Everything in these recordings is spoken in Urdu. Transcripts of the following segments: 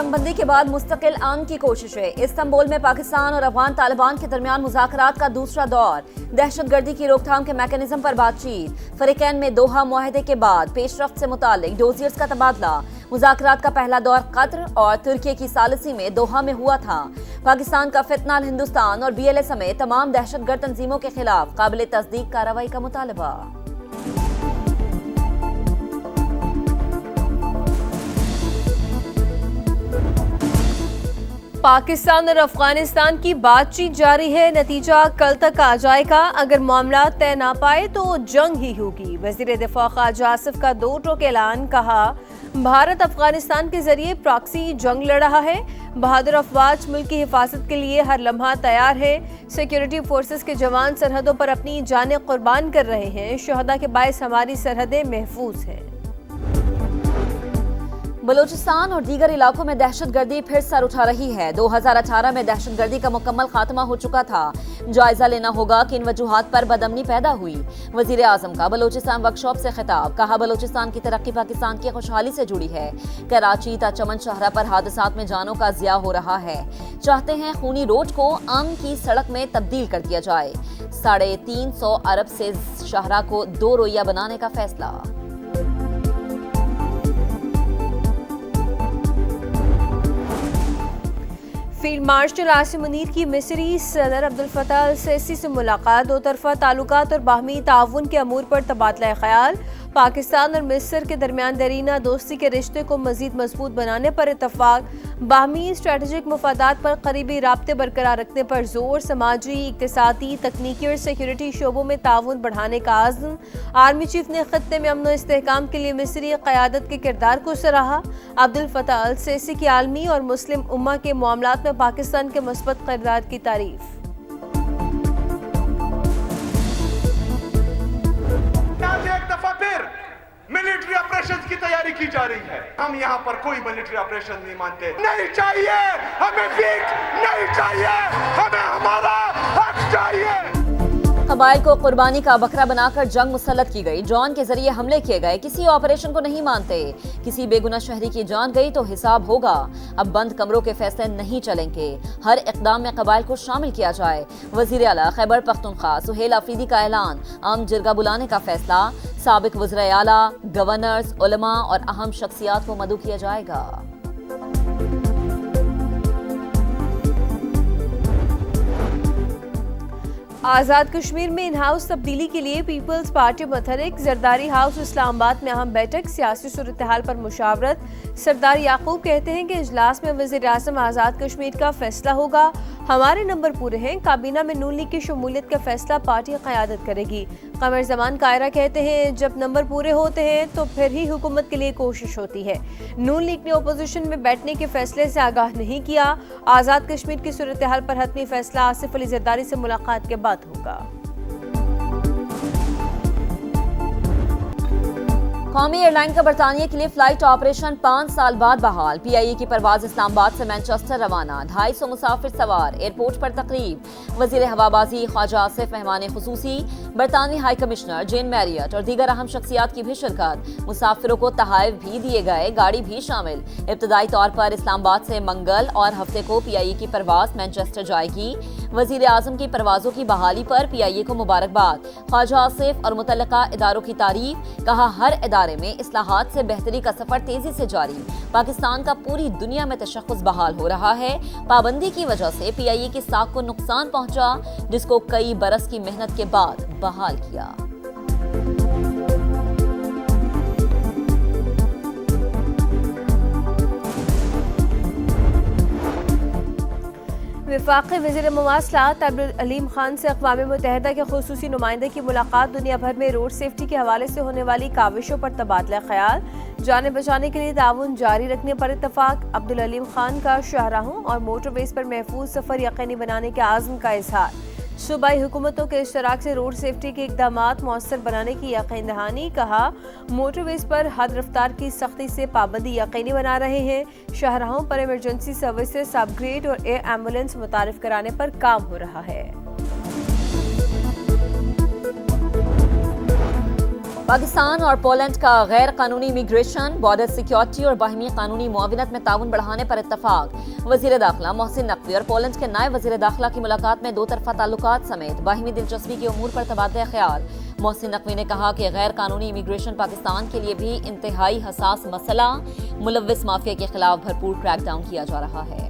جنگ بندی کے بعد مستقل امن کی کوششیں۔ استنبول میں پاکستان اور افغان طالبان کے درمیان مذاکرات کا دوسرا دور۔ دہشت گردی کی روک تھام کے میکانزم پر بات چیت۔ فریقین میں دوحہ معاہدے کے بعد پیش رفت سے متعلق ڈوزیئرز کا تبادلہ۔ مذاکرات کا پہلا دور قطر اور ترکی کی ثالثی میں دوحہ میں ہوا تھا۔ پاکستان کا فتنہ ہندوستان اور BLA سمیت تمام دہشت گرد تنظیموں کے خلاف قابل تصدیق کارروائی کا مطالبہ۔ پاکستان اور افغانستان کی بات چیت جاری ہے، نتیجہ کل تک آ جائے گا۔ اگر معاملات طے نہ پائے تو جنگ ہی ہوگی۔ وزیر دفاع خواجہ آصف کا دو ٹوک اعلان، کہا بھارت افغانستان کے ذریعے پراکسی جنگ لڑ رہا ہے۔ بہادر افواج ملک کی حفاظت کے لیے ہر لمحہ تیار ہے۔ سیکیورٹی فورسز کے جوان سرحدوں پر اپنی جانیں قربان کر رہے ہیں۔ شہداء کے باعث ہماری سرحدیں محفوظ ہیں۔ بلوچستان اور دیگر علاقوں میں دہشت گردی پھر سر اٹھا رہی ہے۔ 2018 میں دہشت گردی کا مکمل خاتمہ ہو چکا تھا۔ جائزہ لینا ہوگا کہ ان وجوہات پر بدامنی پیدا ہوئی۔ وزیر اعظم کا بلوچستان ورکشاپ سے خطاب، کہا بلوچستان کی ترقی پاکستان کی خوشحالی سے جڑی ہے۔ کراچی تا چمن شاہراہ پر حادثات میں جانوں کا ضیاع ہو رہا ہے۔ چاہتے ہیں خونی روڈ کو امن کی سڑک میں تبدیل کر دیا جائے۔ 350 ارب سے شاہراہ کو 2 رویہ بنانے کا فیصلہ۔ فیلڈ مارشل عاصم منیر کی مصری صدر عبدالفتاح السیسی سے ملاقات۔ دو طرفہ تعلقات اور باہمی تعاون کے امور پر تبادلہ خیال۔ پاکستان اور مصر کے درمیان دیرینہ دوستی کے رشتے کو مزید مضبوط بنانے پر اتفاق۔ باہمی اسٹریٹجک مفادات پر قریبی رابطے برقرار رکھنے پر زور۔ سماجی، اقتصادی، تکنیکی اور سیکیورٹی شعبوں میں تعاون بڑھانے کا عزم۔ آرمی چیف نے خطے میں امن و استحکام کے لیے مصری قیادت کے کردار کو سراہا۔ عبدالفتاح السیسی کی عالمی اور مسلم امہ کے معاملات میں پاکستان کے مثبت کردار کی تعریف۔ ملٹری آپریشن کی تیاری کی جا رہی ہے۔ ہم یہاں پر کوئی ملٹری آپریشن نہیں مانتے۔ نہیں چاہیے ہمیں ویک، نہیں چاہیے ہمیں ہمارا حق چاہیے۔ قبائل کو قربانی کا بکرا بنا کر جنگ مسلط کی گئی۔ ڈرون کے ذریعے حملے کیے گئے۔ کسی آپریشن کو نہیں مانتے۔ کسی بے گناہ شہری کی جان گئی تو حساب ہوگا۔ اب بند کمروں کے فیصلے نہیں چلیں گے۔ ہر اقدام میں قبائل کو شامل کیا جائے۔ وزیر اعلیٰ خیبر پختونخوا سہیل آفریدی کا اعلان، عام جرگہ بلانے کا فیصلہ۔ سابق وزراء اعلیٰ، گورنرز، علماء اور اہم شخصیات کو مدعو کیا جائے گا۔ آزاد کشمیر میں ان ہاؤس تبدیلی کے لیے پیپلز پارٹی متحرک۔ زرداری ہاؤس اسلام آباد میں اہم بیٹھک، سیاسی صورتحال پر مشاورت۔ سردار یعقوب کہتے ہیں کہ اجلاس میں وزیر اعظم آزاد کشمیر کا فیصلہ ہوگا۔ ہمارے نمبر پورے ہیں۔ کابینہ میں نون لیگ کی شمولیت کا فیصلہ پارٹی قیادت کرے گی۔ قمر زمان قاہرہ کہتے ہیں جب نمبر پورے ہوتے ہیں تو پھر ہی حکومت کے لیے کوشش ہوتی ہے۔ نون لیگ نے اپوزیشن میں بیٹھنے کے فیصلے سے آگاہ نہیں کیا۔ آزاد کشمیر کی صورتحال پر حتمی فیصلہ آصف علی زرداری سے ملاقات کے بعد ہوگا۔ قومی ایئر لائن کا برطانیہ کے لیے فلائٹ آپریشن 5 سال بعد بحال۔ PIA کی پرواز اسلام آباد سے مانچسٹر روانہ۔ 250 مسافر سوار۔ ایئرپورٹ پر تقریب۔ وزیر ہوابازی خواجہ آصف مہمان خصوصی۔ برطانوی ہائی کمشنر جین میریٹ اور دیگر اہم شخصیات کی بھی شرکت۔ مسافروں کو تحائف بھی دیے گئے، گاڑی بھی شامل۔ ابتدائی طور پر اسلام آباد سے منگل اور ہفتے کو PIA کی پرواز مانچسٹر جائے گی۔ وزیر اعظم کی پروازوں کی بحالی پر PIA کو مبارکباد۔ خواجہ آصف اور متعلقہ اداروں کی تعریف، کہا ہر ادارے میں اصلاحات سے بہتری کا سفر تیزی سے جاری۔ پاکستان کا پوری دنیا میں تشخص بحال ہو رہا ہے۔ پابندی کی وجہ سے PIA کی ساکھ کو نقصان پہنچا، جس کو کئی برس کی محنت کے بعد بحال کیا۔ وفاقی وزیر مواصلات عبدالعلیم خان سے اقوام متحدہ کے خصوصی نمائندے کی ملاقات۔ دنیا بھر میں روڈ سیفٹی کے حوالے سے ہونے والی کاوشوں پر تبادلہ خیال۔ جانیں بچانے کے لیے تعاون جاری رکھنے پر اتفاق۔ عبدالعلیم خان کا شاہراہوں اور موٹر ویز پر محفوظ سفر یقینی بنانے کے عزم کا اظہار۔ صوبائی حکومتوں کے اشتراک سے روڈ سیفٹی کے اقدامات مؤثر بنانے کی یقین دہانی۔ کہا موٹر ویز پر حد رفتار کی سختی سے پابندی یقینی بنا رہے ہیں۔ شاہراہوں پر ایمرجنسی سروسز اپ گریڈ اور ایئر ایمبولینس متعارف کرانے پر کام ہو رہا ہے۔ پاکستان اور پولینڈ کا غیر قانونی امیگریشن، بارڈر سیکیورٹی اور باہمی قانونی معاونت میں تعاون بڑھانے پر اتفاق۔ وزیر داخلہ محسن نقوی اور پولینڈ کے نائب وزیر داخلہ کی ملاقات میں دو طرفہ تعلقات سمیت باہمی دلچسپی کے امور پر تبادلہ خیال۔ محسن نقوی نے کہا کہ غیر قانونی امیگریشن پاکستان کے لیے بھی انتہائی حساس مسئلہ، ملوث مافیا کے خلاف بھرپور کریک ڈاؤن کیا جا رہا ہے۔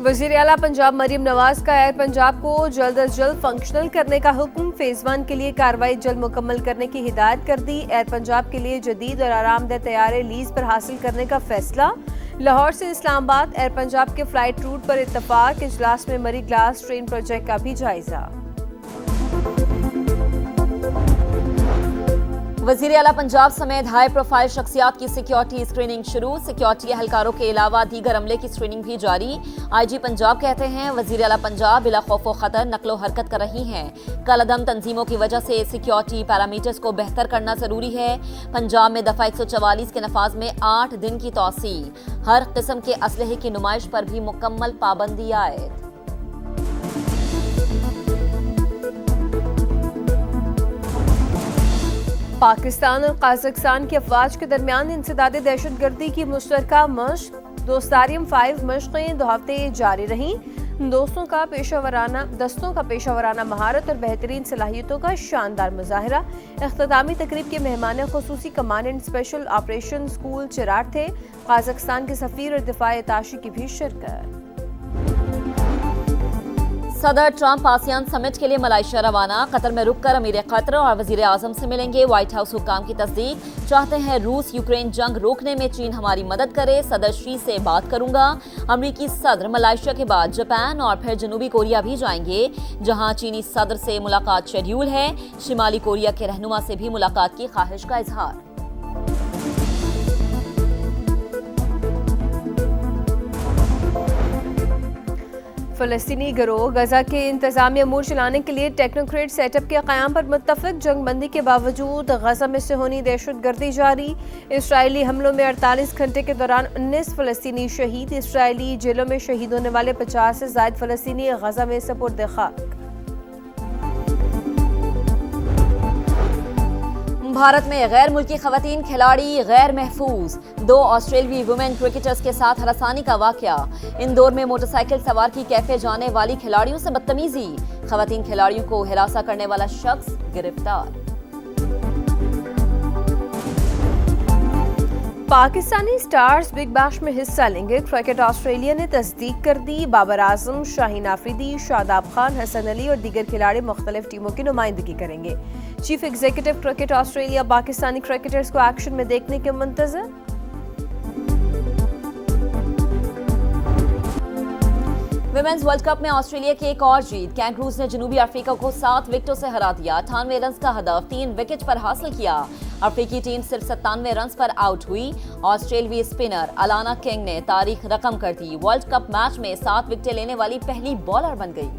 وزیر اعلیٰ پنجاب مریم نواز کا ایئر پنجاب کو جلد از جلد فنکشنل کرنے کا حکم، فیز 1 کے لیے کارروائی جلد مکمل کرنے کی ہدایت کر دی۔ ایئر پنجاب کے لیے جدید اور آرام دہ طیارے لیز پر حاصل کرنے کا فیصلہ۔ لاہور سے اسلام آباد ایئر پنجاب کے فلائٹ روٹ پر اتفاق، اجلاس میں مری گلاس ٹرین پروجیکٹ کا بھی جائزہ۔ وزیر اعلیٰ پنجاب سمیت ہائی پروفائل شخصیات کی سیکیورٹی اسکریننگ شروع، سیکیورٹی اہلکاروں کے علاوہ دیگر عملے کی اسکریننگ بھی جاری۔ آئی جی پنجاب کہتے ہیں وزیر اعلیٰ پنجاب بلا خوف و خطر نقل و حرکت کر رہی ہیں، کالعدم تنظیموں کی وجہ سے سیکیورٹی پیرامیٹرز کو بہتر کرنا ضروری ہے۔ پنجاب میں دفعہ 144 کے نفاذ میں 8 دن کی توسیع، ہر قسم کے اسلحے کی نمائش پر بھی مکمل پابندی عائد۔ پاکستان اور قازقستان کی افواج کے درمیان انسداد دہشت گردی کی مشترکہ مشق، دوستاریم 5 مشقیں 2 ہفتے جاری رہیں۔ دستوں کا پیشہ ورانہ مہارت اور بہترین صلاحیتوں کا شاندار مظاہرہ۔ اختتامی تقریب کے مہمان خصوصی command and special operation school Cherat تھے، قازقستان کے سفیر اور دفاع تاشی کی بھی شرکت۔ صدر ٹرمپ آسیان سمٹ کے لیے ملائیشیا روانہ، قطر میں رک کر امیر قطر اور وزیر اعظم سے ملیں گے۔ وائٹ ہاؤس حکام کی تصدیق، چاہتے ہیں روس یوکرین جنگ روکنے میں چین ہماری مدد کرے، صدر شی سے بات کروں گا۔ امریکی صدر ملائیشیا کے بعد جاپان اور پھر جنوبی کوریا بھی جائیں گے، جہاں چینی صدر سے ملاقات شیڈیول ہے۔ شمالی کوریا کے رہنما سے بھی ملاقات کی خواہش کا اظہار۔ فلسطینی گروہ غزہ کے انتظامی امور چلانے کے لیے ٹیکنوکریٹ سیٹ اپ کے قیام پر متفق، جنگ بندی کے باوجود غزہ میں صہیونی دہشت گردی جاری۔ اسرائیلی حملوں میں 48 گھنٹے کے دوران 19 فلسطینی شہید، اسرائیلی جیلوں میں شہید ہونے والے 50 سے زائد فلسطینی غزہ میں سپرد خاک۔ بھارت میں غیر ملکی خواتین کھلاڑی غیر محفوظ، 2 آسٹریلوی ویمن کرکٹرز کے ساتھ ہراسانی کا واقعہ۔ اندور میں موٹر سائیکل سوار کی کیفے جانے والی کھلاڑیوں سے بدتمیزی، خواتین کھلاڑیوں کو ہراساں کرنے والا شخص گرفتار۔ پاکستانی سٹارز بگ بیش میں حصہ لیں گے، کرکٹ آسٹریلیا نے تصدیق کر دی۔ بابر اعظم، شاہین آفریدی، شاداب خان، حسن علی اور دیگر کھلاڑی مختلف ٹیموں کی نمائندگی کریں گے۔ Chief executive cricket Australia Pakistani cricketers کو ایکشن میں دیکھنے کے منتظر۔ ویمنز ورلڈ کپ میں آسٹریلیا کی ایک اور جیت، کینگروز نے جنوبی افریقہ کو 7 وکٹوں سے ہرا دیا، 98 رنز کا ہدف 3 وکٹ پر حاصل کیا۔ افریقی ٹیم صرف 97 رنز پر آؤٹ ہوئی۔ آسٹریلوی اسپنر الانا کنگ نے تاریخ رقم کر دی، ورلڈ کپ میچ میں 7 وکٹیں لینے والی پہلی بالر بن گئی۔